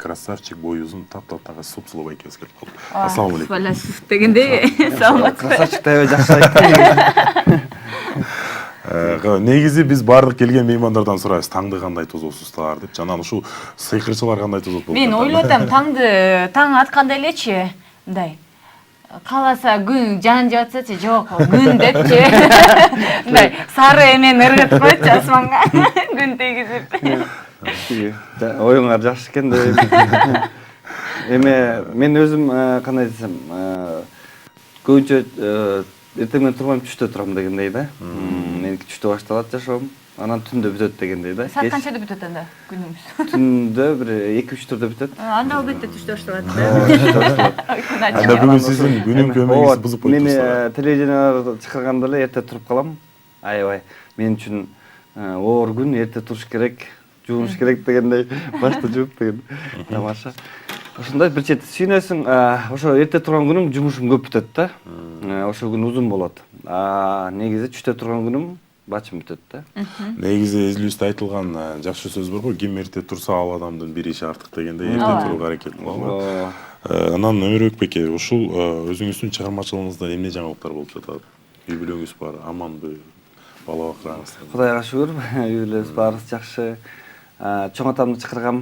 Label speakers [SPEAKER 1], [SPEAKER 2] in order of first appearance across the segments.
[SPEAKER 1] красавчик, бою uzun, тап-тап сұп-сұлу байкебіз келіп қалды. Ассалаумағалейкум.
[SPEAKER 2] Баласыз дегенде, саламатсыз.
[SPEAKER 3] Красавчик да жақсы айтты.
[SPEAKER 1] Негізі біз барлық келген меймандардан сұрайбыз, таңды қандай тозосуздар деп. Жанан ушу сыйкырчылар кандай тозот болуп
[SPEAKER 2] Мен ойлотам, таң атканда элечи, мындай. Каласа күн жан жатса жок, күн депчи. Мындай сары эмен ыргытып койчу асманга. Күн тийгизип.
[SPEAKER 3] Оюңар жакшы экен деп. Эме мен өзүм кандай десем, көбүнчө эртең менен турбайм, түштө турам дегендей да. Меники түштө башталат жашоом, анан түндө бүтөт дегендей да.
[SPEAKER 2] Саат канчада бүтөт анда күнүңүз?
[SPEAKER 3] Түндө бир 2-3 турда бүтөт.
[SPEAKER 2] Анда албетте түштө башталат да.
[SPEAKER 1] Анда бүгүн сиздин күнүм көмөгүңүз бузуп коюптур.
[SPEAKER 3] Мен телевидениеге чакырганда эле эрте туруп калам. Аябай мен үчүн оор күн, эрте туруш керек, жуунуш керек дегендей, башты жууп деген тамаша. Ошондой бир чети сүйүнөсүң, ошо эрте турган күнүм жумушум көп бүтөт да. Ошол күн узун болот. Негизи түштө турган күнүм бачым бүтөт да.
[SPEAKER 1] Негизи эзилүүбүздө айтылган жакшы сөз бар го, ким эрте турса ал адамдын бир иши артык дегендей, эрте турууга аракет кылалы. Анан Өмүрбек беке, ушул өзүңүздүн чыгармачылыгыңызда эмне жаңылыктар болуп жатат? Үй бүлөңүз бар, аманбы? Бала бакыраңыз?
[SPEAKER 3] Кудайга шүгүр, үй бүлөбүз баарыбыз жакшы. Чоң атамды чакыргам,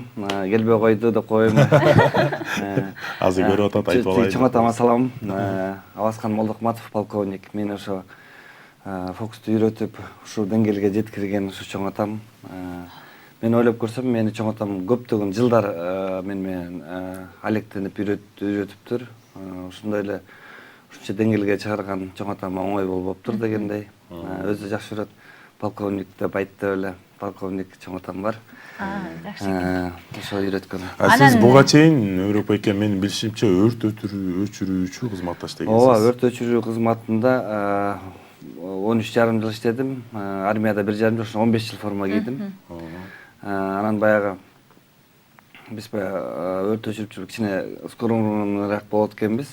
[SPEAKER 3] келбей койду деп коем.
[SPEAKER 1] Азыр көрүп атат, айтып алайын.
[SPEAKER 3] Чоң атама салам. Абаскан Молдокматов полковник. Мени ошо фокусту үйрөтүп, ушул деңгээлге жеткирген ушу чоң атам. Мен ойлоп көрсөм, мени чоң атам көптөгөн жылдар мен менен алектенип үйрөтүптүр. Ушундай эле ушунча деңгээлге чыгарган чоң атама оңой болбоптур дегендей. Өзү жакшы көрөт. Полковник деп айтты эле. Полковник чоң атам бар.
[SPEAKER 2] Жакшы экен.
[SPEAKER 3] Ошо үйрөткөн.
[SPEAKER 1] Сиз буга чейин Өмүрбек беке, менин билишимче өрт өчүрүүчү кызматташты экенсиз.
[SPEAKER 3] Ооба, өрт өчүрүү кызматында 13,5 жыл иштедим. Армияда 1,5 жыл, 15 жыл форма кийдим. Анан баягы биз өрт өчүрүүчү кичине скромныйраак болот экенбиз.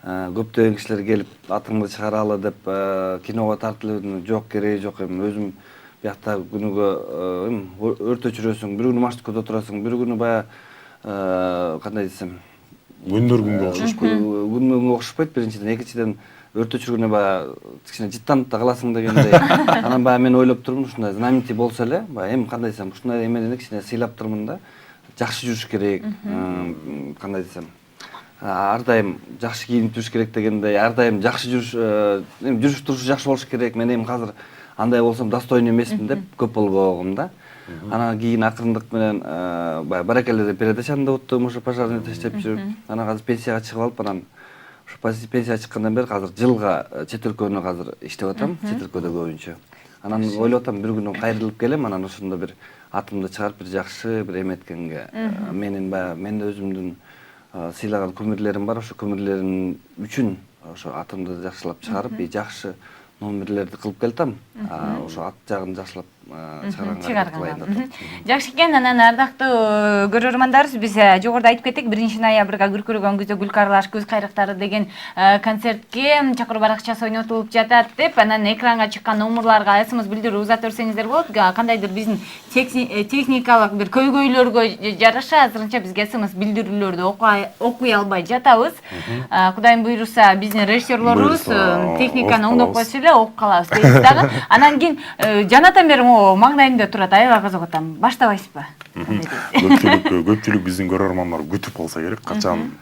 [SPEAKER 3] Көптөгөн кишилер келип атыңды чыгаралы деп киного тартылып, жок кереги жок. Өзүм биякта күнүгө өрт өчүрөсүң, бир күнү маршруткада турасың, бир күнү баягы кандай десем,
[SPEAKER 1] Күндөр күнгө окшошпойт.
[SPEAKER 3] Күнгө окшошпойт биринчиден, экинчиден өрт өчүргөндө баягы кичине жыттанып да каласың дегендей. Анан баягы мен ойлоп турмун, ушундай знаменитий болсо эле, баягы эми кандай десем, ушундай эмени кичине сыйлап турмун да. Жакшы жүрүш керек, кандай десем, ар дайым жакшы кийинип жүрүш керек дегендей, ар дайым жакшы жүрүш турушу жакшы болуш керек. Мен эми азыр андай болсом достойный эмесмин деп көп болгом да. Анан кийин акырындык менен баягы баракелде передачаны уттум, ошо пожарныйда иштеп жүрүп, анан азыр пенсияга чыгып алып, анан ошо пенсияга чыккандан бери азыр жылга чет өлкөнү азыр иштеп атам, чет өлкөдө көбүнчө. Анан ойлоп атам, бир күнү кайрылып келем, анан ошондо бир атымды чыгарып, бир жакшы бир эметкенге, менин өзүмдүн сыйлаган көмүрлерим бар, ошо көмүрлерим үчүн ошо атымды жакшылап чыгарып, жакшы номерлерди кылып келатам. Ошо ат жагын жакшылап чыгарганга.
[SPEAKER 2] Жакшы экен. Анан ардактуу көрөрмандарыбыз, биз жогоруда айтып кеттик, 1-ноябрга күркүрөгөн күздө гүл каралаш көз кайрыктары деген концертке чакыруу баракчасы ойнотулуп жатат деп, анан экранга чыккан номурларга СМС билдирүү узата берсеңиздер болот. Кандайдыр биздин техникалык бир көйгөйлөргө жараша азырынча бизге СМС билдирүүлөрдү окуй албай жатабыз. Кудайым буйруса, биздин режиссерлорубуз техниканы оңдоп койсо эле окуп калабыз дейбиз дагы. Анан кийин жанатан бери маңдайымда турат, аябай кызык атам. Баштабайсызбы?
[SPEAKER 1] Көпчүлүк биздин көрөрмандар күтүп калса керек, качан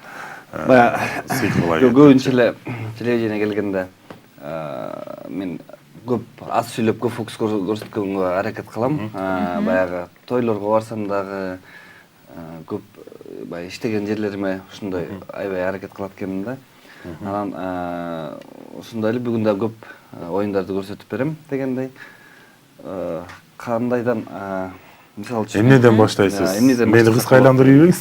[SPEAKER 1] сыйкылай.
[SPEAKER 3] Көбүнчө эле телевидение келгенде мен көп аз сүйлөп, көп фокус көрсөткөнгө аракет кылам. Баягы тойлорго барсам дагы көп баягы иштеген жерлериме ушундай аябай аракет кылат экенмин да. Анан ушундай эле бүгүн да көп оюндарды көрсөтүп берем дегендей. Кандайдан мисалы үчүн
[SPEAKER 1] эмнеден баштайсыз? Мени кызга айландырып ийбеңиз.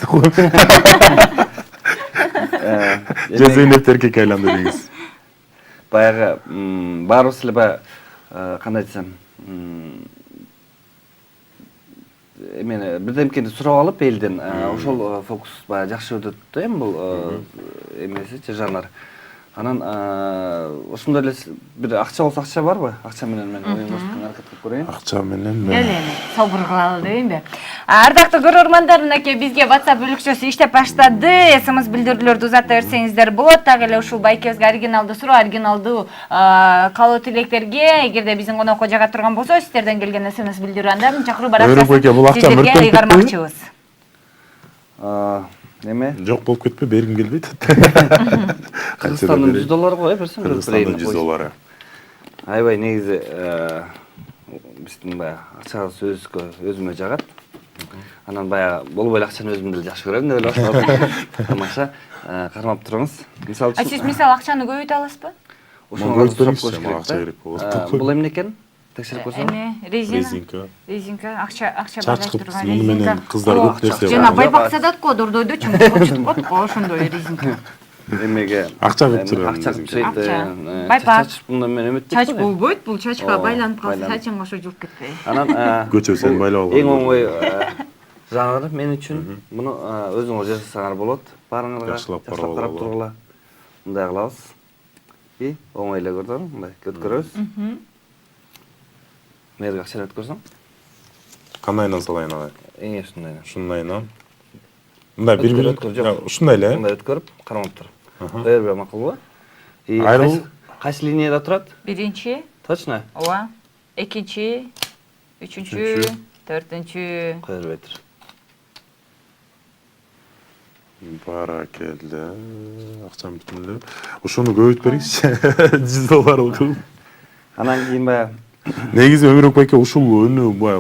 [SPEAKER 1] Же Зейнепти эркекке айландырыңыз.
[SPEAKER 3] Баягы баарыбыз эле баягы кандай десем, эмени бирдемкени сурап алып элден, ошол фокус баягы жакшы өтөт да эми бул эмесичи жанр. Анан ошондой эле бир акча болсо акча барбы? Акча менен мен оюн көрсөткөнгө аракет кылып көрөйүн.
[SPEAKER 1] Акча менен
[SPEAKER 2] Эле собур кылалы дейинби? Ардактуу көрөрмандар, мынакей бизге WhatsApp бөлүкчөсү иштеп баштады. СМС билдирүүлөрдү узата берсеңиздер болот. Так эле ушул байкебизге оригиналдуу суроо, оригиналдуу каалоо тилектерге эгерде биздин конокко жага турган болсо, сиздерден келген СМС билдирүү анда чакыруу баракчасын сиздерге ыйгармакчыбыз.
[SPEAKER 3] Неме?
[SPEAKER 1] Жок болуп кетпи, бергим келбейт.
[SPEAKER 3] Кыргызстандын $100 го, берсең.
[SPEAKER 1] Кыргызстандын $100.
[SPEAKER 3] Аябай негизи биздин баягы акчага өзүмө жагат. Анан баягы болбой эле акчаны өзүм деле жакшы көрөм деп эле башталат. Тамаша, кармап турыңыз. Мисалы үчүн.
[SPEAKER 2] Сиз мисалы акчаны көбөйтө аласызбы?
[SPEAKER 3] Ошону
[SPEAKER 1] көрүп бериңизчи, акча керек болот.
[SPEAKER 3] Бул эмне экен? Текшерип көрсөң.
[SPEAKER 2] Эме, резинка, акча
[SPEAKER 1] чачкып муну менен кыздар көп нерсе бар.
[SPEAKER 2] Жана байпаксадат го дордойду чоңчуп го, ошондой резинка.
[SPEAKER 3] Эмеге
[SPEAKER 1] Акча кылып чыгат.
[SPEAKER 3] Акча кылып чыгат.
[SPEAKER 2] Байпак.
[SPEAKER 3] Чач мындан мен эметпейт.
[SPEAKER 2] Чач болбойт, бул чачка байланып калса сачыңга ошо жуп кетпей.
[SPEAKER 3] Анан
[SPEAKER 1] Көчө сен байлап алган.
[SPEAKER 3] эң оңой жанры мен үчүн муну өзүңөр жасасаңар болот. Барыңарга
[SPEAKER 1] Жакшылап
[SPEAKER 3] карап тургула. Мындай кылабыз. И оңой эле көрдүңүз, мындай өткөрөбүз. Мерге акчаны өткөрсөң.
[SPEAKER 1] Кандайынан салайын агай?
[SPEAKER 3] Эң ушундай.
[SPEAKER 1] Ушундайынан. Мындай бир-бир ушундай эле.
[SPEAKER 3] Мындай өткөрүп, кармап тур. Бер бир макулбу? И кайсы линияда турат?
[SPEAKER 2] Биринчи.
[SPEAKER 3] Точно?
[SPEAKER 2] Ооба. Экинчи, үчүнчү, төртүнчү.
[SPEAKER 3] Кое бербей тур.
[SPEAKER 1] Баракелде. Акчам бүтүн эле. Ушуну көбөйтүп бериңизчи. $100 кылып.
[SPEAKER 3] Анан кийин баягы
[SPEAKER 1] Негизи Өмүрөк байке ушул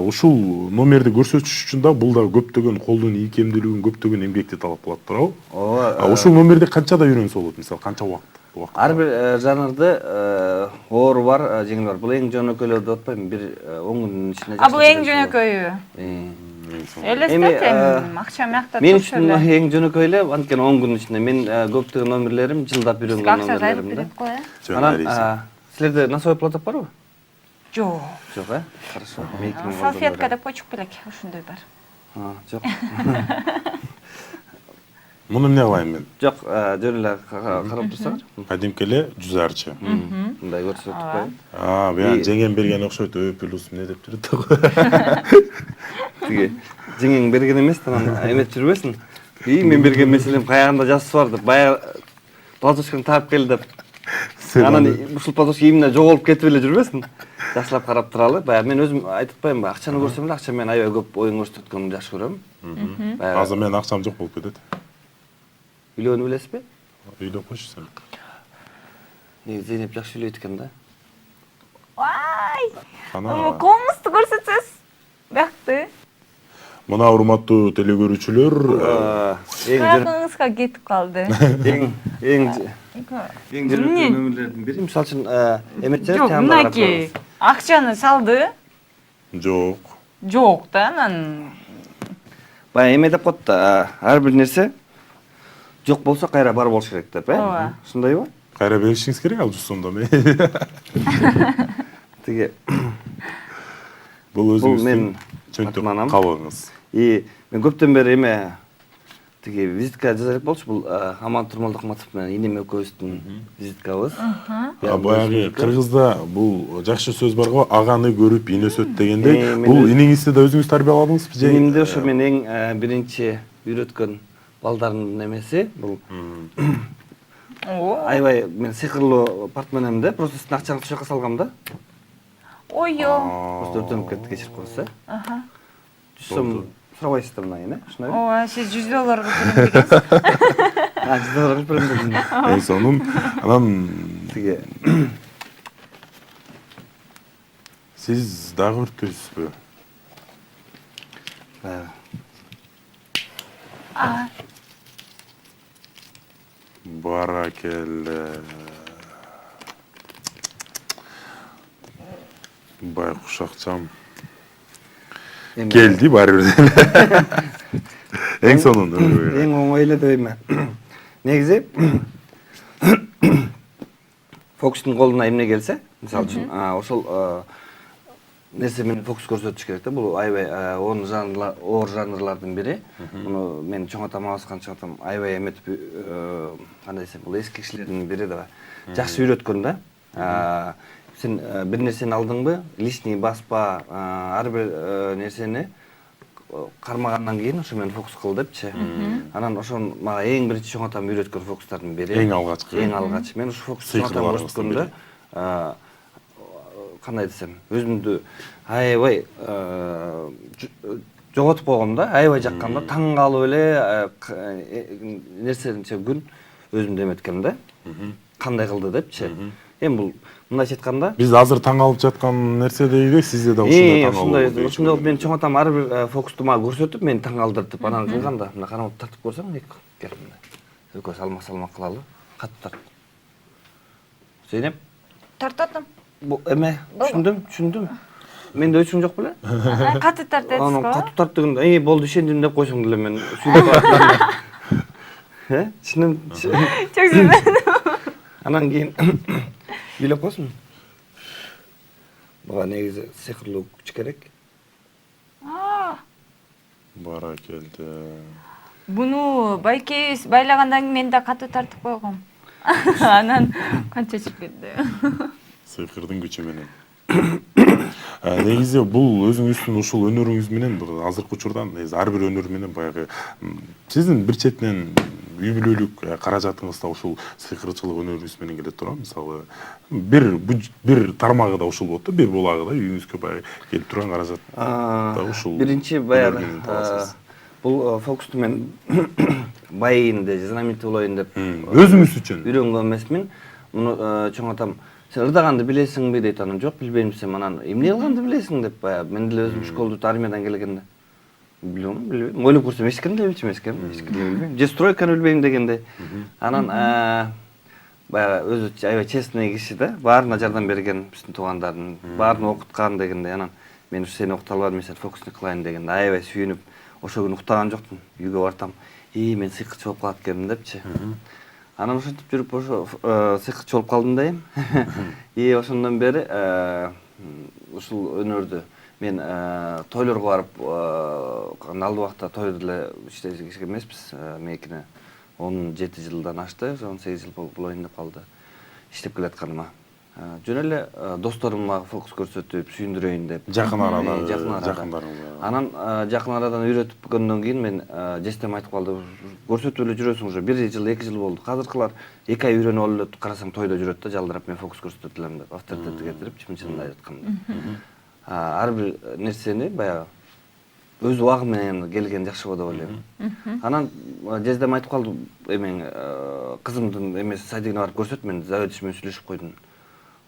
[SPEAKER 1] ушул номерди көрсөтүш үчүн да бул да көптөгөн колдун ийкемдүүлүгүн, көптөгөн эмгекти талап кылат туурабы?
[SPEAKER 3] ооба.
[SPEAKER 1] Ушул номерди канчада үйрөнсө болот, мисалы канча убакыт?
[SPEAKER 3] Ар бир жанрды оору бар, жеңил бар. Бул эң жөнөкөйлөө деп атпайм, бир 10 күндүн ичинде.
[SPEAKER 2] Бул эң жөнөкөйү. Элестетем, акча мякта турса.
[SPEAKER 3] Мен үчүн эң жөнөкөй эле, анткени 10 күндүн ичинде. Мен көптөгөн номерлерим жылдап үйрөнгөн номерлерим да. Анан силерде носовой платок барбы?
[SPEAKER 2] Жок.
[SPEAKER 3] Жок, Хорошо.
[SPEAKER 2] Салфеткада почук белек, ошондой бар.
[SPEAKER 3] Жок.
[SPEAKER 1] Муну эмне кылайын мен?
[SPEAKER 3] Жок, жөн эле карап турсаңар.
[SPEAKER 1] Кадимки эле 100
[SPEAKER 3] Мындай көрсөтүп коеюн.
[SPEAKER 1] Буян жеңем берген окшойт, плюс эмне деп жүрөт да.
[SPEAKER 3] Тиги жеңең берген эмес, анан эметип жүрбөсүн. Мен берген меселем каягында жазып бар деп, баягы платочканы таап кел деп. Анан ушул платочка именно жоголуп кетип эле жүрбөсүн. Жакшылап карап туралы. Баягы мен өзүм айтып атпаймынбы, акчаны көрсөм эле акча менен аябай көп оюн көрсөткөнүмдү жакшы көрөм.
[SPEAKER 1] Азыр мен акчам жок болуп кетет.
[SPEAKER 3] Үйлөнүп элесизби?
[SPEAKER 1] Үйлөнүп койчу сен.
[SPEAKER 3] Зейнеп жакшы үйлөйт экен да.
[SPEAKER 2] Вай!
[SPEAKER 1] Ана
[SPEAKER 2] Колуңузду көрсөтсөз. Бакты.
[SPEAKER 1] мына урматтуу телекөрүүчүлөр,
[SPEAKER 2] Кагыңызга кетип калды.
[SPEAKER 3] Эң жөнөкөй номерлердин бири. Мисалы үчүн эметчер
[SPEAKER 2] Жок, мынакей. Акчаны салды.
[SPEAKER 1] жок.
[SPEAKER 2] Жок да, анан
[SPEAKER 3] Баягы эме деп коет да, ар бир нерсе жок болсо кайра бар болуш керек деп,
[SPEAKER 2] Ооба.
[SPEAKER 3] Ушундайбы?
[SPEAKER 1] Кайра беришиңиз керек ал жусунда мен.
[SPEAKER 3] Тиги
[SPEAKER 1] Бул өзүңүздүн
[SPEAKER 3] чөнтөк
[SPEAKER 1] кабыгыңыз.
[SPEAKER 3] И мен көптөн бери эме тиги визитка жаза элек болчу. Бул Аман Турмалдыкматов менен инем экөөбүздүн визиткабыз.
[SPEAKER 1] Баягы кыргызда бул жакшы сөз бар го, аганы көрүп ин өсөт дегендей. Бул иниңизди да өзүңүз тарбияладыңызбы же?
[SPEAKER 3] Инимди ошо мен эң биринчи үйрөткөн балдардын эмеси. Бул аябай мен сыйкырлуу партнерем да, просто сиздин акчаңызды ошол жака салгам да.
[SPEAKER 2] ойо.
[SPEAKER 3] Просто өтөнүп кетти, кечирип коесуз. Түшсөм сурабайсыз да мына, ушундай.
[SPEAKER 2] Ооба, сиз $100 берем дегенсиз.
[SPEAKER 3] $100 берем дедим.
[SPEAKER 1] Эң сонун анан
[SPEAKER 3] Тиги
[SPEAKER 1] сиз дагы өрттөйсүзбү? Баракелде. Байкуш акчам келди баары бир деле. Эң сонун.
[SPEAKER 3] Эң оңой эле дейм. Негизи фокустун колуна эмне келсе, мисалы үчүн, ошол нерсе менен фокус көрсөтүш керек да. Бул аябай оор жанрлардын бири. Муну мен чоң атам абаскан чоң атам аябай эметип кандай десем, бул эски кишилердин бири да. Жакшы үйрөткөн да. Сен бир нерсени алдыңбы, лишний баспа, ар бир нерсени кармагандан кийин ошо менен фокус кыл депчи. Анан ошон мага эң биринчи чоң атам үйрөткөн фокустардын бири.
[SPEAKER 1] Эң алгач.
[SPEAKER 3] Мен ошо фокусту чоң атам көрсөткөндө кандай десем, өзүмдү аябай жоготуп койгом да, аябай жаккан да, таң калып эле нерсенче күн өзүмдү эметкем да. Кандай кылды депчи. Эми бул мындайча айтканда,
[SPEAKER 1] Биз азыр таң калып жаткан нерсе дейбек, сизде да ушундай таң калуу.
[SPEAKER 3] ушундай болуп мен чоң атам ар бир фокусту мага көрсөтүп, мени таң калтыртып, анан кылганда, мына карап тартып көрсөң, кел мына. Экөө салмак кылалы. Катты тарт. Зейнеп,
[SPEAKER 2] Тартып атам.
[SPEAKER 3] бул эме, түшүндүм. Менде өчүң жок беле?
[SPEAKER 2] Катты тарт дедиз
[SPEAKER 3] Анан
[SPEAKER 2] го.
[SPEAKER 3] катты тарт дегенде, болду ишендим деп койсоң деле мен сүйлөп атам. Түшүндүм.
[SPEAKER 2] Çok güzel.
[SPEAKER 3] Анан кийин билеп койсун. Буга негизи сыйкырлуу күч керек.
[SPEAKER 1] Баракелде.
[SPEAKER 2] Буну байкебиз байлагандан кийин мен да катуу тартып койгом. Анан канча чыгып кетти.
[SPEAKER 1] Сыйкырдын күчү менен. Негизи бул өзүңүздүн ушул өнөрүңүз менен азыркы учурда негизи ар бир өнөр менен баягы сиздин бир четинен үй бүлөлүк каражатыңыз да ушул сыйкырчылык өнөрүңүз менен келет турган. Мисалы бир тармагы да ушул болот да, бир булагы да үйүңүзгө баягы келип турган каражат да ушул.
[SPEAKER 3] Биринчи баягы бул фокусту мен байыйын деп, знаменитый болоюн деп
[SPEAKER 1] өзүңүз үчүн
[SPEAKER 3] үйрөнгөн эмесмин. Муну чоң атам сен ырдаганды билесиңби дейт, анан жок билбейм десем, анан эмне кылганды билесиң деп, баягы мен деле өзүм школдут армиядан келгенде билбейм, ойлоп көрсөм эчкини деле билчүм, эчкини билбейм, же стройканы билбейм дегенде. Анан баягы өзү аябай честный киши да, баарына жардам берген, биздин туугандардын баарын окуткан дегенде, анан мен ушу сени окута албадым, мен сени фокусник кылайын дегенде аябай сүйүнүп, ошол күнү уктаган жоктум. Үйгө бартам, мен сыйкырчы болуп калат экенмин депчи. Анан ошентип жүрүп ошо сыйкырчы болуп калдым да эми. Ошондон бери ушул өнөрдү мен тойлорго барып, алдык убакта тойдо деле иштеген эмеспиз. Меникине 17 жылдан ашты, 18 жыл болоюн деп калды иштеп келатканыма. Жөн эле досторум мага фокус көрсөтүп, сүйүндүрөйүн деп.
[SPEAKER 1] жакын арада,
[SPEAKER 3] жакындарыңызга. Анан жакын арадан үйрөтүпкөндөн кийин мен жестем айтып калды, көрсөтүп эле жүрөсүң уже 1 жыл, 2 жыл болду. Азыркылар 2 ай үйрөнүп алып эле карасаң тойдо жүрөт да, жалдырап, мен фокус көрсөтөт элем деп, авторитетти кетирип, чын-чынын айтканда. Ар бир нерсени баягы өз убагы менен келген жакшы болот деп ойлойм. Анан жездем айтып калды, эмең кызымдын эмеси садигине барып көрсөт, мен заведующий менен сүйлөшүп койдум.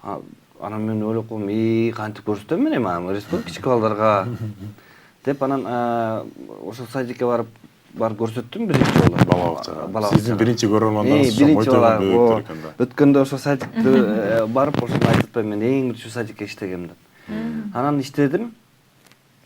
[SPEAKER 3] Анан мен ойлоп койдум, кантип көрсөтөм мен эми республика кичике балдарга деп, анан ошол садикке барып көрсөттүм биринчи жолу.
[SPEAKER 1] Бала сиздин биринчи көрөрмандарыңыз
[SPEAKER 3] ошо өткөндө ошо садикти барып ошону айтып, мен эң биринчи садикке иштегем деп. Анан иштедим.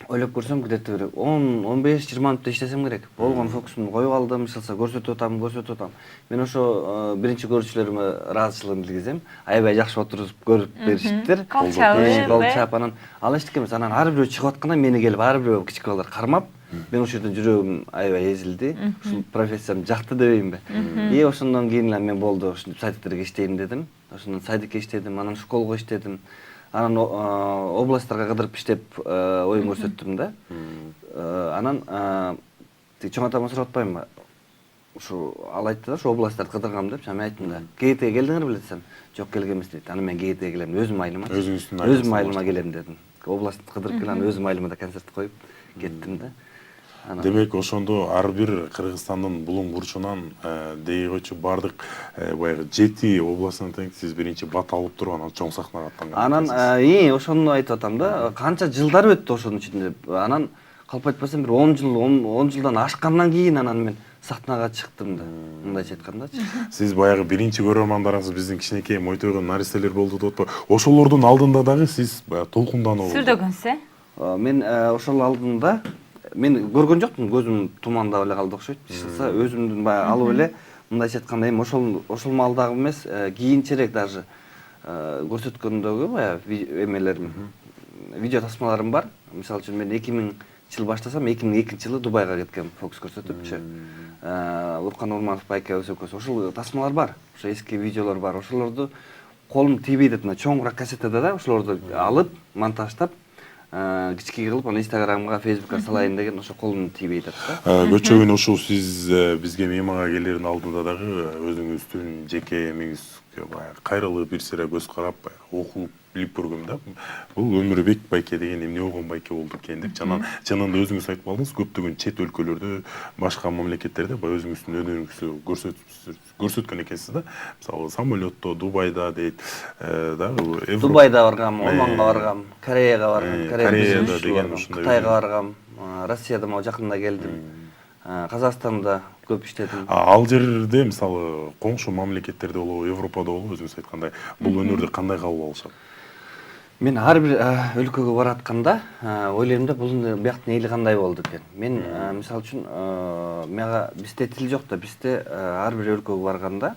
[SPEAKER 3] Ойлоп көрсөм, где-то 10-15-20 мүнөттө иштесем керек. Болгон фокусумду коюп алдым, мисалса көрсөтүп атам. Мен ошо биринчи көрүүчүлөрүмө ыраазычылыгын билгизем. Аябай жакшы отуруп көрүп бериштиптир.
[SPEAKER 2] Кол чаап,
[SPEAKER 3] анан ал эчтеке эмес. Анан ар бирөө чыгып атканда мени келип ар бирөө кичике балдар кармап, мен ошол жерден жүрөгүм аябай эзилди. Ушул профессиям жакты дебеймби? Ошондон кийин эле мен болду, ушинтип садиктерге иштейм дедим. Ошондон садикке иштедим, анан школго иштедим. Анан областтарга кыдырып иштеп оюн көрсөттүм да. Анан чоң атама сурап атпаймынбы? Ушу ал айтты да, ушу областтарды кыдыргам деп. Мен айттым да, КТ келдиңер беле десем, жок келгем эмес дейт. Анан мен КТ келем, өзүм айлыма. Өзүм айлыма келем дедим. Областты кыдырып келем, өзүм айлыма да концерт коюп кеттим да.
[SPEAKER 1] Демек ошондо ар бир Кыргызстандын булуң бурчунан дей койчу бардык баягы 7 областынан тең сиз биринчи бат алып туруп анан чоң сахнага аттанган.
[SPEAKER 3] Анан ошону айтып атам да, канча жылдар өттү ошонун ичинде. Анан калп айтпасам бир 10 жылдан ашкандан кийин анан мен сахнага чыктым да. Мындайча айткандачы.
[SPEAKER 1] Сиз баягы биринчи көрөрмандарыңыз биздин кичинекей Мойтойгон наристелер болду деп атпайбы? Ошолордун алдында дагы сиз толкундануу.
[SPEAKER 2] Сүрдөгөнсү?
[SPEAKER 3] Мен ошол алдында мен көргөн жоктум, көзүм тумандап эле калды окшойт. Ишса өзүмдүн баягы алып эле мындайча айтканда эми ошол маалдагы эмес, кийинчерээк даже көрсөткөндөгү баягы эмелерим, видео тасмаларым бар. Мисалы үчүн мен 2000-жыл баштасам, 2002-жылы Дубайга кеткем фокус көрсөтүпчү. Уркан Урманов байке өсөкөс. Ошол тасмалар бар. Ошо эски видеолор бар. Ошолорду колум тийбейт мына чоңураак кассетада да ошолорду алып, монтаждап, кичике кылып, аны Инстаграмга, Фейсбукка салайын деген ошо колум тийбейт да.
[SPEAKER 1] Көчөгүн ушул сиз бизге мейманга келердин алдында дагы өзүңүздүн жеке эмеңизге баягы кайрылып бир сыйра көз карап окуп билип көргөм да. Бул Өмүрбек байке деген эмне болгон байке болду экен деп чынында өзүңүз айтып калдыңыз, көптөгөн чет өлкөлөрдө, башка мамлекеттерде баягы өзүңүздүн өнөрүңүздү көрсөткөн экенсиз да. Мисалы самолетто, Дубайда дейт, дагы
[SPEAKER 3] Дубайда баргам, Оманга баргам, Кореяга баргам,
[SPEAKER 1] Кореяда деген ушундай.
[SPEAKER 3] Кытайга баргам, Россияда могу жакында келдим. Казакстанда көп иштедим.
[SPEAKER 1] Ал жерде мисалы коңшу мамлекеттерде болобу, Европада болобу, өзүңүз айткандай, бул өнөрдү кандай кабыл алышат?
[SPEAKER 3] Мен ар бир өлкөгө баратканда ойлойм да, бул бияктын эли кандай болду экен. Мен мисалы үчүн мага бизде тил жок да, бизде ар бир өлкөгө барганда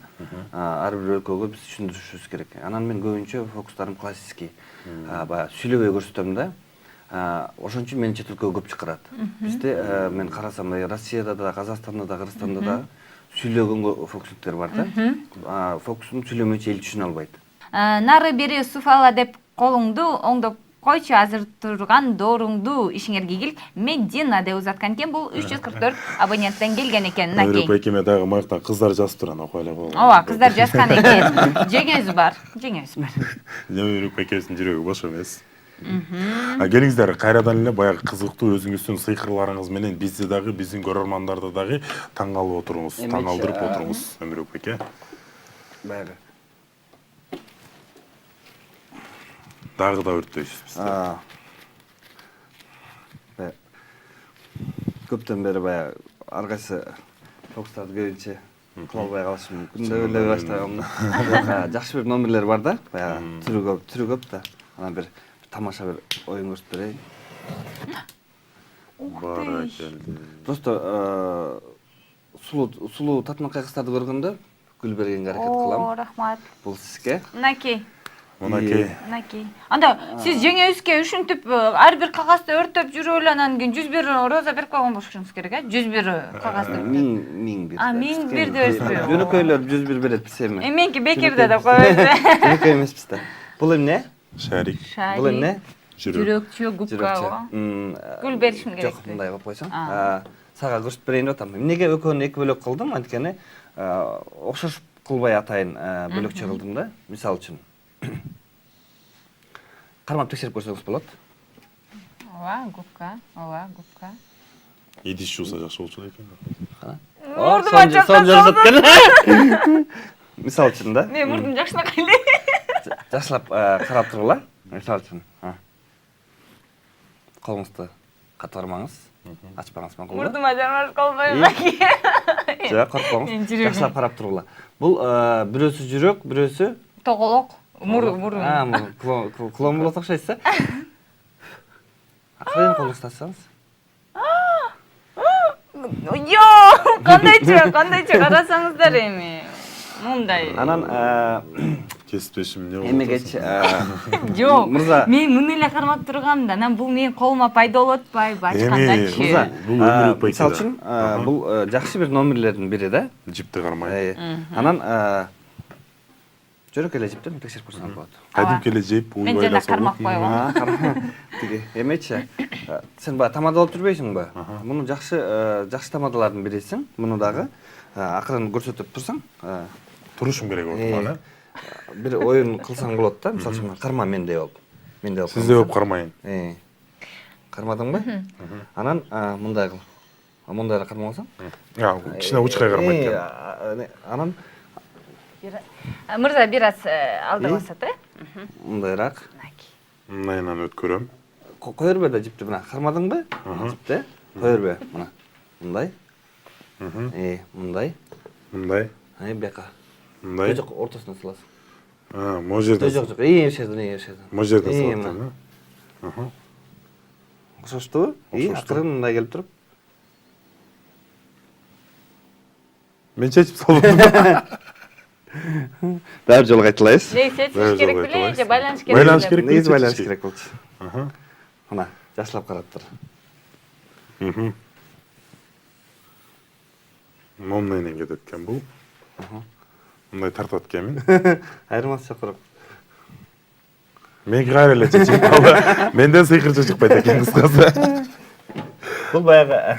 [SPEAKER 3] ар бир өлкөгө биз түшүндүрүшүбүз керек. Анан мен көбүнчө фокустарым классический. Баягы сүйлөбөй көрсөтөм да. Ошон үчүн мени чет өлкөгө көп чакырат. Бизде мен карасам Россияда да, Казакстанда да, Кыргызстанда да сүйлөгөнгө фокусниктер бар да. Фокусун сүйлөмөйчү эл түшүнө албайт.
[SPEAKER 2] Нары бери суфала деп колуңду оңдоп койчу, азыр турган дооруңду ишиңерге ийгилик. Медина деп узаткан экен. Бул 344 абоненттен келген экен.
[SPEAKER 1] Өмүрбек байкеме дагы маяктан кыздар жазып турган, окуй эле болду.
[SPEAKER 2] Ооба, кыздар жазган экен. Жеңөз бар.
[SPEAKER 1] Өмүрбек байкебиздин жүрөгү бош эмес. Келиңиздер, кайрадан эле баягы кызыктуу өзүңүздүн сыйкырларыңыз менен бизди дагы, биздин көрөрмандарды дагы таң калып отуруңуз, таң калтырып отуруңуз, Өмүрбек байке.
[SPEAKER 3] Баягы.
[SPEAKER 1] Дагы да өрттөйсүз бизди.
[SPEAKER 3] Көптөн бери баягы ар кайсы фокустарды көбүнчө кыла албай калышым мүмкүн деп эле баштагам. Жакшы бир номерлер бар да, баягы түрү көп да. Анан бир тамаша бир оюн көрсөтүп берейин.
[SPEAKER 1] Баракелде.
[SPEAKER 3] Просто сулуу татынакай кыздарды көргөндө гүл бергенге аракет кылам.
[SPEAKER 2] О, рахмат.
[SPEAKER 3] Бул сизге.
[SPEAKER 2] Мынакей.
[SPEAKER 1] Мынакей.
[SPEAKER 2] Анда сиз жеңөбүзгө ушинтип ар бир кагазды өртөп жүрүп эле анан кийин 101 роза берип койгон болушуңуз керек, 101 кагазды.
[SPEAKER 3] Миң бир.
[SPEAKER 2] Миң бир дебесизби?
[SPEAKER 3] Жөнөкөйлөр 101 берет билсем.
[SPEAKER 2] Меники Бекирде деп коебуз.
[SPEAKER 3] Жөнөкөй эмеспиз да. Бул эмне?
[SPEAKER 1] Шарик.
[SPEAKER 3] Бул эмне?
[SPEAKER 2] Жүрөкчө губка. Гүл беришим керек.
[SPEAKER 3] Жок, мындай кылып койсоң. Сага көрсөтүп берейин деп атам. Эмнеге экөөнү эки бөлөк кылдым? Анткени окшош кылбай атайын бөлөкчө кылдым да. Мисалы үчүн кармап текшерип көрсөңүз болот.
[SPEAKER 2] Губка.
[SPEAKER 1] Идиш жууса жакшы болчу экен.
[SPEAKER 2] Мурдум ачып.
[SPEAKER 3] Мисалы үчүн да.
[SPEAKER 2] Мен мурдум жакшынакай эле.
[SPEAKER 3] Жакшылап карап тургула. Мисалы үчүн. Колуңузду катырмаңыз. Ачпаңыз макул.
[SPEAKER 2] Мурдум ажармаш колбойм.
[SPEAKER 3] Жок, коркпоңуз. Жакшылап карап тургула. Бул бирөөсү жүрөк, бирөөсү
[SPEAKER 2] тоголок. Мурун.
[SPEAKER 3] Клон болот окшойсуз, а? Акырын колуңузду ачсаңыз. Кандайчы
[SPEAKER 2] карасаңыздар эми. Мындай.
[SPEAKER 3] Анан
[SPEAKER 1] кесиптешим эмне болот?
[SPEAKER 3] Эмегечи
[SPEAKER 2] жок.
[SPEAKER 3] Мырза.
[SPEAKER 2] Мен муну эле кармап тургам да, анан бул менин колума пайда болуп атпайбы ачкандачы.
[SPEAKER 3] Мырза,
[SPEAKER 1] бул Өмүрбек байке.
[SPEAKER 3] Мисалы үчүн бул жакшы бир номерлердин бири да.
[SPEAKER 1] Жипти кармай.
[SPEAKER 3] Анан жөнөкөй эле жиптен текшерип көрсөңүз болот.
[SPEAKER 1] Кадимки эле жеп,
[SPEAKER 2] Мен жана кармап койгом.
[SPEAKER 3] Тиги эмечи? Сен баягы тамадалап жүрбөйсүңбү? Муну жакшы тамадалардын бирисиң. Муну дагы акырын көрсөтүп турсаң,
[SPEAKER 1] турушум керек болот, а?
[SPEAKER 3] Бир оюн кылсаң болот да. Мисалы үчүн карма мендей болуп.
[SPEAKER 1] Сизде болуп кармайын.
[SPEAKER 3] Кармадыңбы? Анан мындай кыл. Мындай эле кармап алсаң?
[SPEAKER 1] Кичине учкай кармайт.
[SPEAKER 3] Анан
[SPEAKER 2] Мырза бир аз алда басат,
[SPEAKER 3] мындайраак.
[SPEAKER 1] Мындайынан өткөрөм.
[SPEAKER 3] Кое бербе да жипти мына. Кармадыңбы? Жипти. Кое бербе мына. Мындай. Мындай.
[SPEAKER 1] Мындай.
[SPEAKER 3] Бияка.
[SPEAKER 1] Мындай.
[SPEAKER 3] Жок, ортосуна саласың.
[SPEAKER 1] Могу жерден.
[SPEAKER 3] Жок, жерден.
[SPEAKER 1] Могу жерден салат.
[SPEAKER 3] Окшоштубу? Акырын мындай келип туруп.
[SPEAKER 1] Мен чечип салдым.
[SPEAKER 3] Дагы жолу кайталайбыз.
[SPEAKER 2] Сечиш керек беле же байланыш керек?
[SPEAKER 1] Байланыш керек.
[SPEAKER 3] Негизи байланыш керек болчу. Мына жашылап карап тур.
[SPEAKER 1] Момнайнен кетет экен бул. Мындай тартат экенмин.
[SPEAKER 3] Айырмасы жок бирок.
[SPEAKER 1] Меники кайра эле чечип калды. Менден сыйкырчы чыкпайт экен кыскасы.
[SPEAKER 3] Бул баягы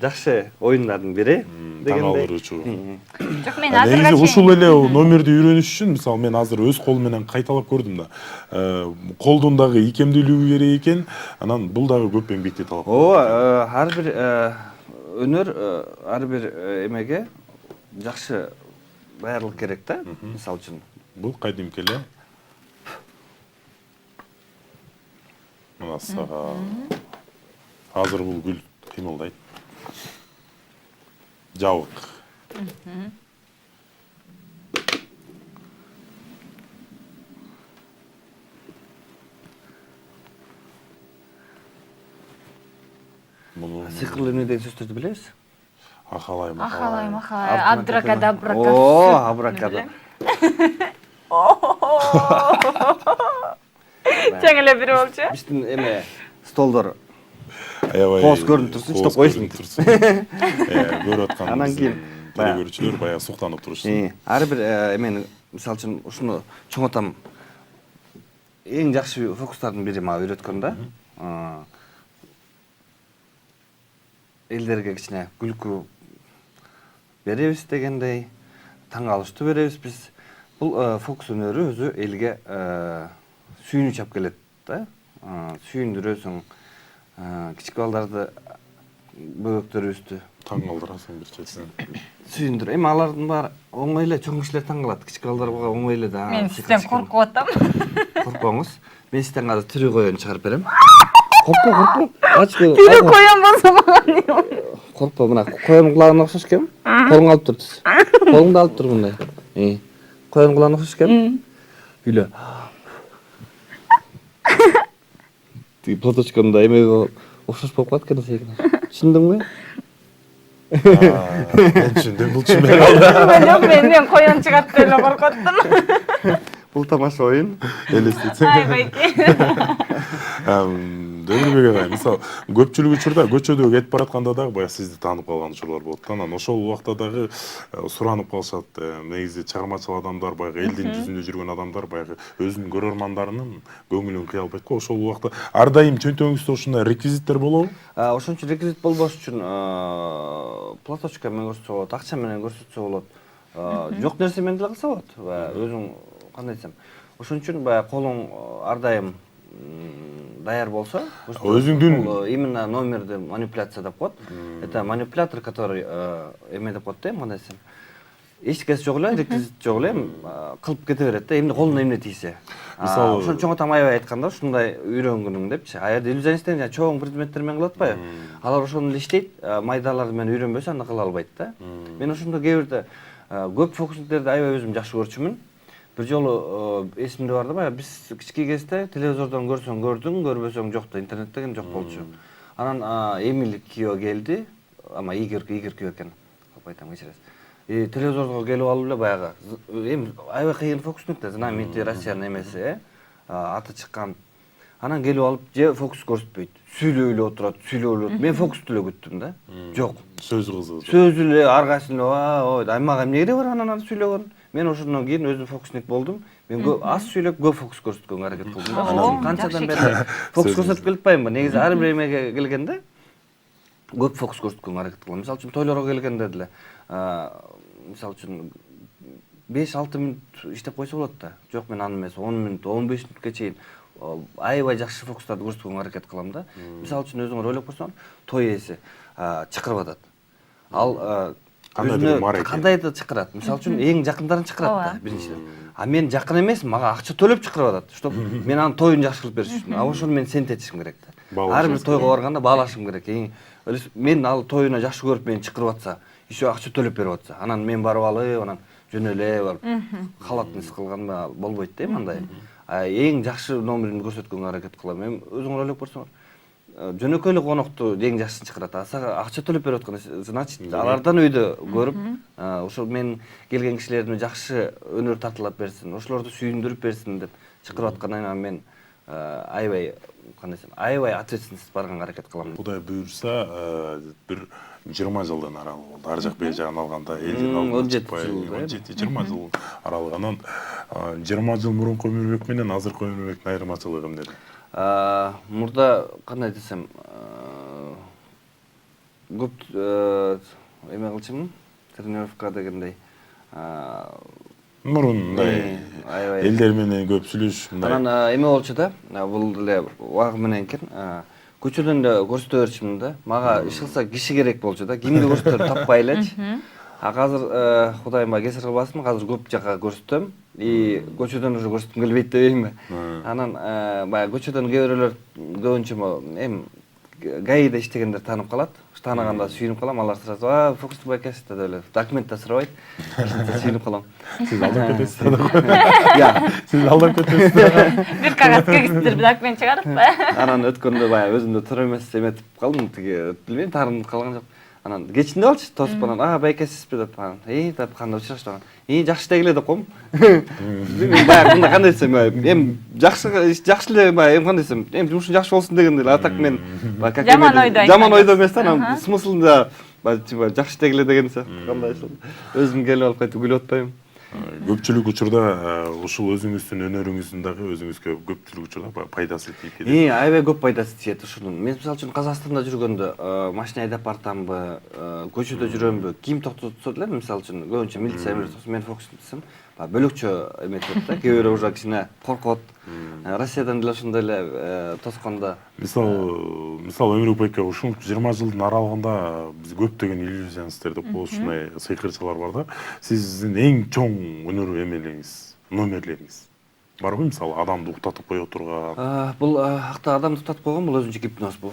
[SPEAKER 3] жакшы оюндардын бири
[SPEAKER 1] Таң калтыруучу.
[SPEAKER 2] Жок, мен азырга
[SPEAKER 1] Негизи ушул эле номерди үйрөнүш үчүн мисалы мен азыр өз колум менен кайталап көрдүм да. Колдун дагы икемдүүлүгү керек экен. Анан бул дагы көп эмгекти талап.
[SPEAKER 3] Ооба, ар бир өнөр ар бир эмеге жакшы даярдык керек да. Мисалы үчүн
[SPEAKER 1] Бул кайдимки эле. Мына сага. Азыр бул гүл кыймылдайт. Жабык.
[SPEAKER 3] сыйкырлуу эмне деген сөздөрдү билесиз?
[SPEAKER 1] Ахалай,
[SPEAKER 2] Ахалай, абракадабра.
[SPEAKER 3] О, абракадабра.
[SPEAKER 2] Чаң эле бири болчу.
[SPEAKER 3] Биздин эме столдор
[SPEAKER 1] аябай
[SPEAKER 3] пост көрүнүп турсун, иштеп койсун.
[SPEAKER 1] Көрүп аткан
[SPEAKER 3] Анан кийин
[SPEAKER 1] телегөрүүчүлөр баягы суктанып турушсын.
[SPEAKER 3] Ар бир эмени мисалы үчүн ушуну чоң атам эң жакшы фокустардын бири мага үйрөткөн да. Элдерге кичине күлкү беребиз дегендей, таң калыштуу беребиз биз. Бул фокус өнөрү өзү элге сүйүнүч алып келет да. Сүйүндүрөсүң, кичик балдарды бөбөктөрүбүздү
[SPEAKER 1] Таң калтырасың бир четинен.
[SPEAKER 3] сүйүндүр. Эми алардын баары оңой эле, чоң кишилер таң калат. Кичик балдарга оңой эле да.
[SPEAKER 2] Мен сизден коркуп атам.
[SPEAKER 3] Коркпоңуз. Мен сизден азыр тирүү коён чыгарып берем. Коркпо. Ачты.
[SPEAKER 2] Тирүү коён болсо мага эмне?
[SPEAKER 3] Коркпо, мына коёндун кулагына окшош экен. Колуңду алып турчу. Колуңду алып тур мындай. Коёндун кулагына окшош экен. Үйлө. Ти платочконда эмеге окшош болуп калат экен секин. Түшүндүңбү?
[SPEAKER 1] Мен түшүндүм, бул түшүнбөй калды.
[SPEAKER 2] Жок, мен коён чыгат деп эле коркоттум.
[SPEAKER 3] Бул тамаша оюн.
[SPEAKER 1] Элестетсең.
[SPEAKER 2] Айбайки.
[SPEAKER 1] Дөгүрбек агай, мисалы, көпчүлүк учурда көчөдө кетип баратканда дагы баягы сизди таанып калган учурлар болот. Анан ошол убакта дагы суранып калышат. Негизи чыгармачыл адамдар, баягы элдин жүзүндө жүргөн адамдар баягы өзүнүн көрөрмандарынын көңүлүн кыя албайт го. Ошол убакта ар дайым чөнтөгүңүздө ушундай реквизиттер болобу?
[SPEAKER 3] Ошон үчүн реквизит болбош үчүн платочка менен көрсөтсө болот, акча менен көрсөтсө болот. Жок нерсе менен деле кылса болот. Өзүң кандай десем, ошон үчүн баягы колуң ар дайым даяр болсо,
[SPEAKER 1] өзүңдүн
[SPEAKER 3] именно номерди манипуляция деп коет. Это манипулятор, который эме деп коет да, кандай десем. Эчкеси жок эле, реквизит жок эле, кылып кете берет да, эмне колуна эмне тийсе. Мисалы, ошон чоң атам аябай айтканда, ушундай үйрөнгүнүң депчи. Аерде иллюзионисттер чоң предметтер менен кылып атпайбы? Алар ошону эле иштейт, майдалар менен үйрөнбөсө аны кыла албайт да. Мен ошондо кээ бирде көп фокусниктерди аябай өзүм жакшы көрчүмүн. Бир жолу эсимде бар да, баягы биз кички кезде телевизордон көрсөң көрдүң, көрбөсөң жок да, интернет деген жок болчу. Анан Эмиль Кио келди, ама Игорь Кио экен. Кап айтам, кечиресиз. Телевизорго келип алып эле баягы эми аябай кыйын фокусник да, знаменитый Россиянын эмеси, аты чыккан. Анан келип алып же фокус көрсөтпөйт. Сүйлөп эле отурат, Мен фокусту эле күттүм да. Жок.
[SPEAKER 1] сөзү кызык.
[SPEAKER 3] Сөзү эле аргасында ой, мага эмне кереги бар анан сүйлөгөн. Мен ошондон кийин өзүм фокусник болдум. Мен аз сүйлөп, көп фокус көрсөткөнгө аракет кылдым да. Анан канчадан бери фокус көрсөтүп келип атпаймынбы? Негизи ар бир эмеге келгенде көп фокус көрсөткөнгө аракет кылам. Мисалы үчүн тойлорго келгенде деле, мисалы үчүн 5-6 мүнөт иштеп койсо болот да. Жок, мен аны эмес, 10 мүнөт, 15 мүнөткө чейин аябай жакшы фокустарды көрсөткөнгө аракет кылам да. Мисалы үчүн өзүңөр ойлоп көрсөңөр, той ээси чакырып атат. Ал кандайдыр чакырат. Мисалы үчүн эң жакындарын чакырат да, биринчиден. А мен жакын эмес, мага акча төлөп чакырып атат, чтоб мен анын тоюн жакшы кылып бериш үчүн. Ошону мен сентетишим керек да. Ар бир тойго барганда баалашым керек. Мен ал тоюна жакшы көрүп мени чакырып атса, еще акча төлөп берип атса, анан мен барып алып, анан жөнөлө барып халатныс кылганга болбойт да, мындай. Эң жакшы номерин көрсөткөнгө аракет кылам. Эми өзүңөр ойлоп көрсөңөр, жөнөкөй эле конокту эң жакшысын чакырат. Сага акча төлөп берип аткан, значит, алардан өйдө көрүп, ошол мен келген кишилердин жакшы өнөр тартылап берсин, ошолорду сүйүндүрүп берсин деп чакырып аткандан мен аябай кандай десем, аябай ответственность барганга аракет кылам.
[SPEAKER 1] Кудай буюрса бир 20 жылдын аралыгы болду. Ар жак бери жагын алганда элдин алдына
[SPEAKER 3] 17
[SPEAKER 1] чыкпай,
[SPEAKER 3] жыл,
[SPEAKER 1] 17-20 жыл аралыгынан 20 жыл мурунку Өмүрбек менен азыркы Өмүрбектин айырмачылыгы эмнеде?
[SPEAKER 3] Мурда кандай десем, көп эме кылчумун, тренировка дегендей.
[SPEAKER 1] Мурундай
[SPEAKER 3] Аябай.
[SPEAKER 1] элдер менен көп сүйлөшүп мындай.
[SPEAKER 3] Анан эме болчу да, бул деле убагы менен экен. Көчөдөн да көрсөтө берчүмүн да. Мага иш кылса киши керек болчу да. Кимди көрсөтөрүмдү таппай элечи. Азыр Кудайым баа кесир кылбасын, азыр көп жака көрсөтөм. И көчөдөн уже көрсөткүм келбейт дебеймби. Анан баягы көчөдөн кээ бирөөлөр көбүнчө эми ГАИда иштегендер таанып калат. Таанаганда сүйүнүп калам, алар сразу фокусту байкайсыз деп эле документ да сурабайт. Сүйүнүп калам.
[SPEAKER 1] Сиз алдап кетесиз да. Сиз алдап кетесиз.
[SPEAKER 2] Бир кагаз кегиздир, документ чыгарып.
[SPEAKER 3] Анан өткөндө баягы өзүмдө туура эмес эметип калдым, тиги билбейм, таарынып калган жок. Анан кечинде алчы тосуп анан байкайсызбы деп деп кандай учураштым. Жакшы дегиле деп коем. Баягы мындай кандай десем, эми жакшы эле баягы эми кандай десем, эми жумушуң жакшы болсун дегендей эле. А так мен жаман ойдо эмес да, анан смыслында типа жакшы дегиле деген сыяктуу кандай өзүм келип алып кайтып күлүп атпайбы.
[SPEAKER 1] Көпчүлүк учурда ушул өзүңүздүн өнөрүңүздүн дагы өзүңүзгө көпчүлүк учурда пайдасы тийип кетет.
[SPEAKER 3] Аябай көп пайдасы тиет ушунун. Мен мисалы үчүн Казакстанда жүргөндө машина айдап бартамбы, көчөдө жүрөмбү, ким токтотсо деле, мисалы үчүн көбүнчө милиция мен фокустусум, бөлөкчө эметет да, кээ бирөө уже кичине коркот. Россиядан деле ошондой эле тоскондо.
[SPEAKER 1] Мисалы Өмүрбекке ушул 20 жылдын аралыгында биз көптөгөн иллюзионисттер деп коебуз, ушундай сыйкырчылар бар да. Сиздин эң чоң өнөр эмелериңиз, номерлериңиз барбы? Мисалы адамды уктатып кое турган.
[SPEAKER 3] Бул акта адамды уктатып койгон бул өзүнчө гипноз, бул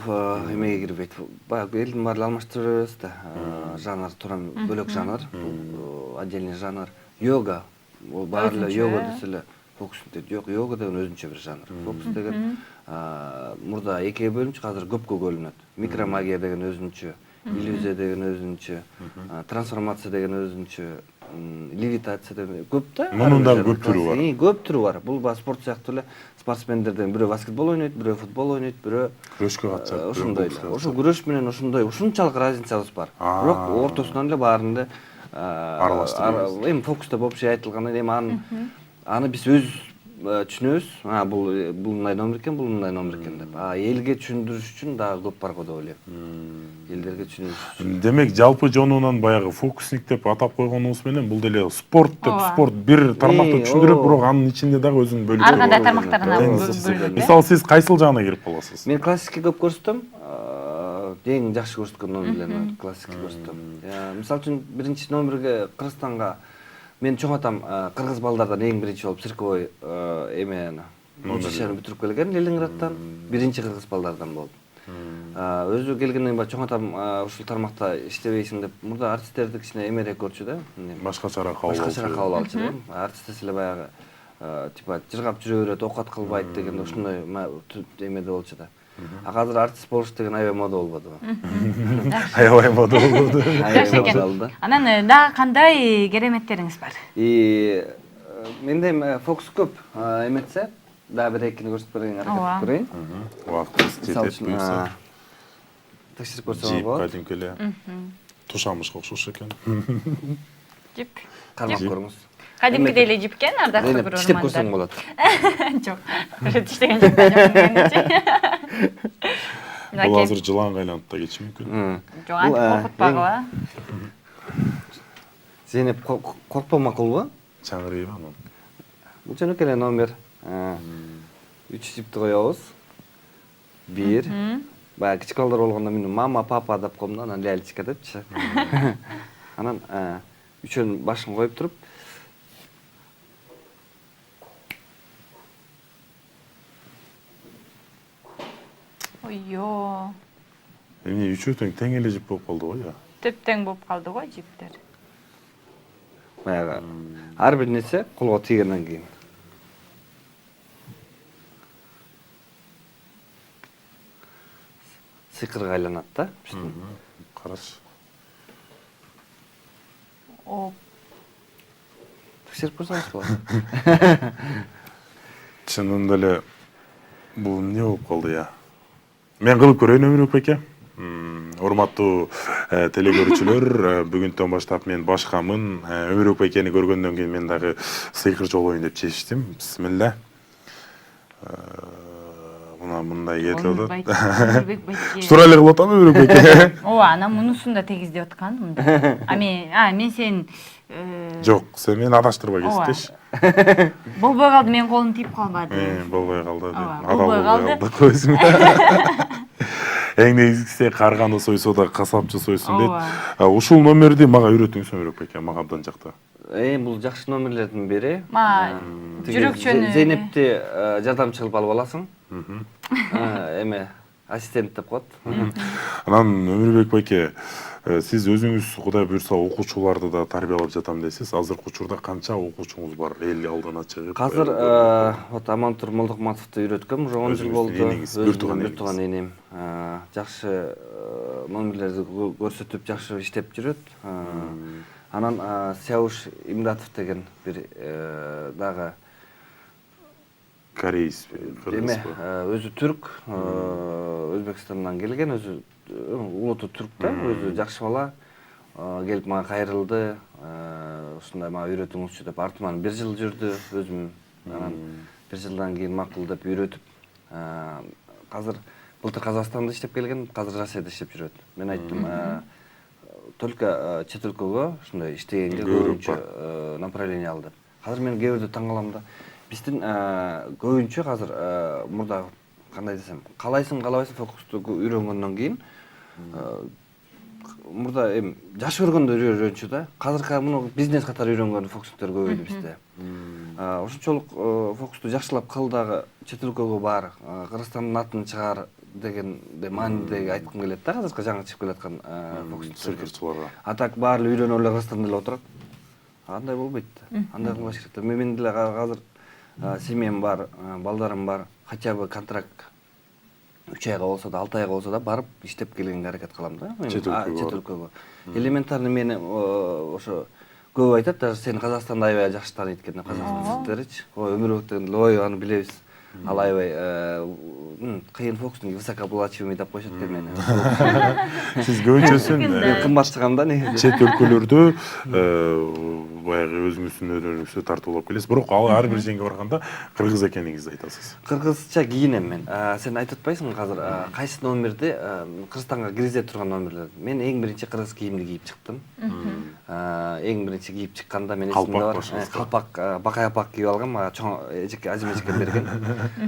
[SPEAKER 3] эмеге кирбейт. Баягы элдин баары алмаштыра беребиз да. Жанр туран бөлөк жанр, отдельный жанр. Йога, бул баары эле йога десе эле фокус дейт. Жок, йога деген өзүнчө бир жанр. Фокус деген мурда экиге бөлүнчү, азыр көпкө бөлүнөт. Микромагия деген өзүнчө, иллюзия деген өзүнчө, трансформация деген өзүнчө, левитация деген көп да.
[SPEAKER 1] Мунун дагы көп түрү бар.
[SPEAKER 3] Көп түрү бар. Бул спорт сыяктуу эле спортсмендерден бирөө баскетбол ойнойт, бирөө футбол ойнойт, бирөө
[SPEAKER 1] күрөшкө катышат.
[SPEAKER 3] Ошондой эле. Ошо күрөш менен ошондой ушунчалык разницабыз бар. Бирок ортосунан эле баарын эле аралаштырабыз. Эми фокуста общий айтылган эми аны биз өз түшүнөбүз. Бул мындай номер экен, бул мындай номер экен деп. Элге түшүндүрүш үчүн дагы көп бар го деп ойлойм. Элдерге түшүнүш үчүн.
[SPEAKER 1] Демек, жалпы жонунан баягы фокусник деп атап койгонубуз менен бул деле спорт деп, спорт бир тармакты түшүндүрөт, бирок анын ичинде дагы өзүнүн бөлүгү бар.
[SPEAKER 2] Ар кандай тармактарына бөлүнөт.
[SPEAKER 1] Мисалы, сиз кайсыл жагына кирип каласыз?
[SPEAKER 3] Мен классикке көп көрсөтөм. Эң жакшы көрсөткөн номерлерин классикке көрсөтөм. Мисалы үчүн биринчи номерге Кыргызстанга мен чоң атам кыргыз балдардан эң биринчи болуп цирковой эмени училищени бүтүрүп келген Ленинградтан, биринчи кыргыз балдардан болуп. Өзү келгенден кийин чоң атам ушул тармакта иштебейсиң деп мурда артисттерди кичине эмерээк көрчү да.
[SPEAKER 1] Башкачараак кабыл
[SPEAKER 3] алчу да. Артист деле баягы типа жыргап жүрө берет, окат кылбайт деген ушундай эмеде болчу да. Азыр артист болуш деген аябай мода болбоду.
[SPEAKER 1] Аябай мода болду.
[SPEAKER 2] Жакшы экен. Анан дагы кандай кереметтериңиз бар?
[SPEAKER 3] Менде фокус көп. Эметсе, дагы бир экини көрсөтүп берейин, аракет көрөйүн.
[SPEAKER 1] Убактыбыз жетет буюрса.
[SPEAKER 3] Текшерип көрсөң болот.
[SPEAKER 1] Жип кадимки эле тушамышка окшош экен.
[SPEAKER 2] Жип.
[SPEAKER 3] Кармап көрүңүз.
[SPEAKER 2] Кадимкидей эле жип экен, ардактуу көрөрмандар.
[SPEAKER 3] Тиштеп көрсөң болот.
[SPEAKER 2] Жок. Тиштеген жок да.
[SPEAKER 1] Бул азыр жыланга айланып да кетиши мүмкүн.
[SPEAKER 2] Жок, антип коркутпагыла.
[SPEAKER 3] Зейнеп коркпоо макулбу?
[SPEAKER 1] Чаңырыйбы анан.
[SPEAKER 3] Бул жөнөкөй эле номер. 3 жипти коебуз. 1. Баягы кичик балдар болгондо мен мама, папа деп коем да, анан лялечка депчи. Анан үчөөнүн башын коюп туруп
[SPEAKER 2] Ойё.
[SPEAKER 1] Эмне үчөө тең эле жип болуп калды го, я?
[SPEAKER 2] Тең болуп калды го жиптер.
[SPEAKER 3] Баягы ар бир нерсе колго тийгенден кийин. Сыйкырга айланат да.
[SPEAKER 1] Караш.
[SPEAKER 3] Текшерип көрсөңүз болот.
[SPEAKER 1] Чынында эле Бул эмне болуп калды я? Мен кылып көрөйүн Өмүрбек байке. Урматтуу телекөрүүчүлөр, бүгүндөн баштап мен башкамын. Өмүрбек байкени көргөндөн кийин мен дагы сыйкырчы болоюн деп чечтим. Бисмилла. Мына мындай кетип атат.
[SPEAKER 2] Өмүрбек байке.
[SPEAKER 1] Тура эле кылып атам Өмүрбек байке.
[SPEAKER 2] Ооба, анан мунусун да тегиздеп аткан мында. Мен сен
[SPEAKER 1] Жок, сен мени адаштырбай кесиптеши.
[SPEAKER 2] болбой калды, менин колум тиип калбады.
[SPEAKER 1] Болбой калды.
[SPEAKER 2] Болбой калды.
[SPEAKER 1] Көзүм. Эң негизгиси карганды сойсо да касапчы сойсун дейт. Ушул номерди мага үйрөтүңүз Өмүрбек байке, мага абдан жакты.
[SPEAKER 3] Бул жакшы номерлердин бири.
[SPEAKER 2] Жүрөкчөнү
[SPEAKER 3] Зейнепти жардамчы кылып алып аласың. Эме ассистент деп коет.
[SPEAKER 1] Анан Өмүрбек байке, сиз өзүңүз Кудай буйрса окуучуларды да тарбиялап жатам дейсиз. Азыркы учурда канча окуучуңуз бар эл алдына чыгып?
[SPEAKER 3] Азыр вот Амантур Молдокматовду үйрөткөм, уже 10 жыл болду. Бир тууган энем. Жакшы номерлерди көрсөтүп, жакшы иштеп жүрөт. Анан Сяуш Имдатов деген бир дагы
[SPEAKER 1] кореец,
[SPEAKER 3] кыргызбы? Өзү түрк, Өзбекстандан келген, өзү улуту түрк да, өзү жакшы бала. Келип мага кайрылды, ушундай мага үйрөтүңүзчү деп, артыман 1 жыл жүрдү өзүм. Анан 1 жылдан кийин макул деп үйрөтүп, азыр былтыр Казакстанда иштеп келген, азыр Россияда иштеп жүрөт. Мен айттым, только чет өлкөгө ушундай иштегенге көбүнчө направление ал деп. Азыр мен кээ бирде таң калам да. Биздин көбүнчө азыр мурда кандай десем, калайсың калабайсың фокусту үйрөнгөндөн кийин мурда жаш көргөндө үйрөнчү да. Азыр муну бизнес катары үйрөнгөн фокустер көбөйдү бизде. Ошончолук фокусту жакшылап кыл дагы, чет өлкөгө бар, Кыргызстандын атын чыгар дегенде мааниде айткым келет да, азыркы жаңы чыгып келаткан
[SPEAKER 1] сыйкырчыларга.
[SPEAKER 3] А так баары үйрөнүп эле Кыргызстанда эле отурат. Андай болбойт да. Андай кылбаш керек да. Мен деле азыр семьям бар, балдарым бар. Хотя бы контракт 3 айга болсо да, 6 айга болсо да барып иштеп келгенге аракет кылам да. Чет өлкөгө. Элементарный мени ошо көп айтат, даже сени Казакстанда аябай жакшы тааныйт экен, казакстандыктеричи. Ой, Өмүрбек деген, ой, аны билебиз. Ал аябай кыйын фокустун высокооплачиваемый деп коюшат экен мени.
[SPEAKER 1] Сиз көбүнчөсүн
[SPEAKER 3] кымбат чыгам да негизи.
[SPEAKER 1] чет өлкөлөрдө баягы өзүңүздүн өнөрүңүздү тартуулап келесиз. Бирок ар бир жерге барганда кыргыз экениңизди айтасыз.
[SPEAKER 3] Кыргызча кийинем мен. Сен айтып атпайсың азыр кайсы номерди Кыргызстанга киргизе турган номерлер. Мен эң биринчи кыргыз кийимди кийип чыктым. Эң биринчи кийип чыкканда мен эсимде бар. Калпак, Бакай апак кийип алгам, чоң эжеке ажым эжеке берген.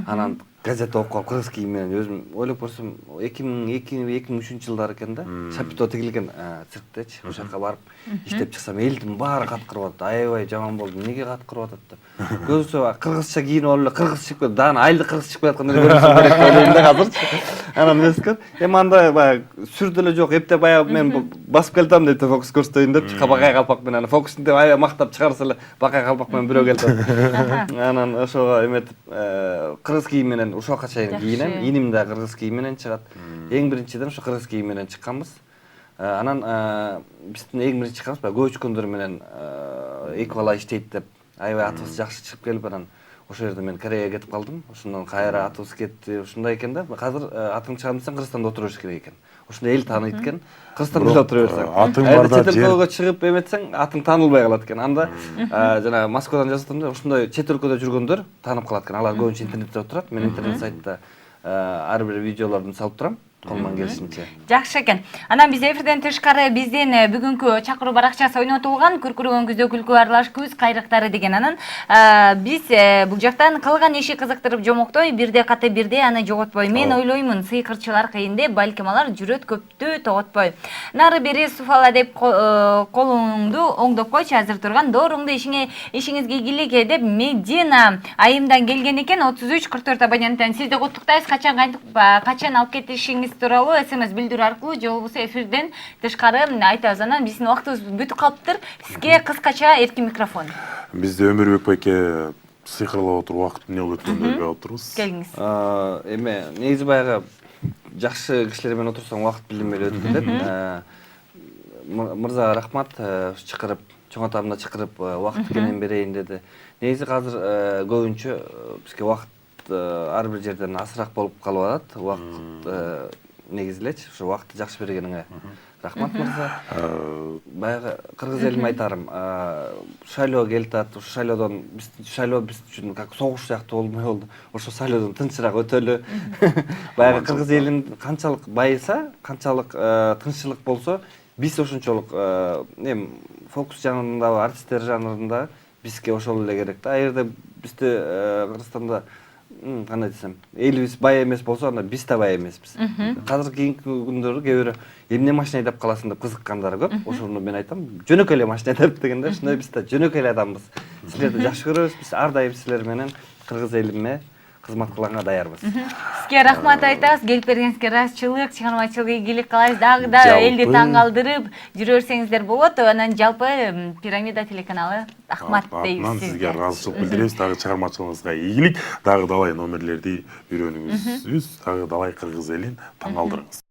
[SPEAKER 3] Анан газета окуп кыргыз кийим менен өзүм ойлоп көрсөм 2002-2003 жылдары экен да. Шапито тигилген цирктечи, ошол жака барып иштеп чыксам, элдин баары каткырып атат. Аябай жаман болду. Эмнеге каткырып атат деп. Көзсө кыргызча кийинип алып эле кыргыз чыгып келди. Дагы айылды кыргыз чыгып жаткандай көрүнсө керек деп ойлойм да азырчы. Анан эмескер, анда баягы сүр деле жок. Эпте баягы мен басып келатам деп фокус көрсөтөйүн депчи, Бакай калпак менен фокустун деп аябай мактап чыгарса эле Бакай калпак менен бирөө келатат. Анан ошого эметип кыргыз кийим менен ушуга чейин кийинем. Иним да кыргыз кийим менен чыгат. Эң биринчиден ушу кыргыз кийим менен чыкканбыз. Анан биздин эң биринчи чыкканыбыз баягы көчкөндөр менен эки бала иштейт деп аябай атыбыз жакшы чыгып келип анан ошол жерде мен Кореяга кетип калдым. Ошондон кайра атыбыз кетти. Ушундай экен да. Азыр атың чыгам десең Кыргызстанда отура бериш керек экен. Ушундай эл тааныйт экен. Кыргызстанда эле отура берсең.
[SPEAKER 1] Атың барда
[SPEAKER 3] чет өлкөгө чыгып эметсең, атың таанылбай калат экен. Анда жана Москвадан жазып атам да, ушундай чет өлкөдө жүргөндөр таанып калат экен. Алар көбүнчө интернетте отурат. Мен интернет сайтта ар бир видеолордун салып турам. Колуман келишинче.
[SPEAKER 2] Жакшы экен. Анан биз эфирден тышкары биздин бүгүнкү чакыруу баракчасы ойнотулган Күркүрөгөн күздө күлкү аралаш күз кайрыктары деген. Анан биз бул жактан кылган иши кызыктырып жомоктой, бирде каты бирде аны жоготпой. Мен ойлоймун, сыйкырчылар кыйын деп, балким алар жүрөт көптү тоготпой. Нары бери суфала деп колуңду оңдоп койчу, азыр турган дооруңду ишиңизге кийлике деп Медина айымдан келген экен. 33-44 абоненттен сизди куттуктайбыз. Качан алып кетишиңиз тууралуу СМС билдирүү аркылуу же болбосо эфирден тышкары айтабыз. Анан биздин убактыбыз бүтүп калыптыр. Сизге кыскача эркин микрофон.
[SPEAKER 1] Бизде Өмүрбек байке сыйкырлап отуруп убакыт эмне болуп өткөнүн билбей отурбуз.
[SPEAKER 2] Келиңиз.
[SPEAKER 3] Эме негизи баягы жакшы кишилер менен отурсаң убакыт билинбей эле өтүп кетет. Мырзага рахмат, чакырып, чоң атамды чакырып убакыт кенен берейин деди. Негизи азыр көбүнчө бизге убакыт ар бир жерден асыраак болуп калып атат. Убакыт негизи элечи, ошо убакытты жакшы бергениңе рахмат мырза. Баягы кыргыз элиме айтарым, шайлоо келип атат. Ошо шайлоодон шайлоо биз үчүн как согуш сыяктуу болмой болду. Ошо шайлоодон тынчыраак өтөлү. Баягы кыргыз элин канчалык байыса, канчалык тынччылык болсо, биз ошончолук фокус жанрындагы артисттер жанрында бизге ошол эле керек да. Эгерде бизде Кыргызстанда кандай десем, элибиз бай эмес болсо, анда биз да бай эмеспиз. Азыр кийинки күндөрү кээ бирөө эмне машина айдап каласың деп кызыккандар көп. Ошону мен айтам, жөнөкөй эле машина айдап дегенде, ошондой биз да жөнөкөй эле адамбыз. Силерди жакшы көрөбүз, биз ар дайым силер менен кыргыз элиме кызмат кылганга даярбыз.
[SPEAKER 2] Сизге рахмат айтабыз. Келип бергениңизге ыраазычылык, чыгармачылык ийгилик каалайбыз. Дагы да элди таң калтырып жүрө берсеңиздер болот. Анан жалпы Пирамида телеканалы рахмат дейбиз
[SPEAKER 1] Атынан
[SPEAKER 2] сизге.
[SPEAKER 1] сизге ыраазычылык билдиребиз. Дагы чыгармачылыгыңызга ийгилик. Дагы далай номерлерди үйрөнүңүз. Дагы далай кыргыз элин таң калтырыңыз.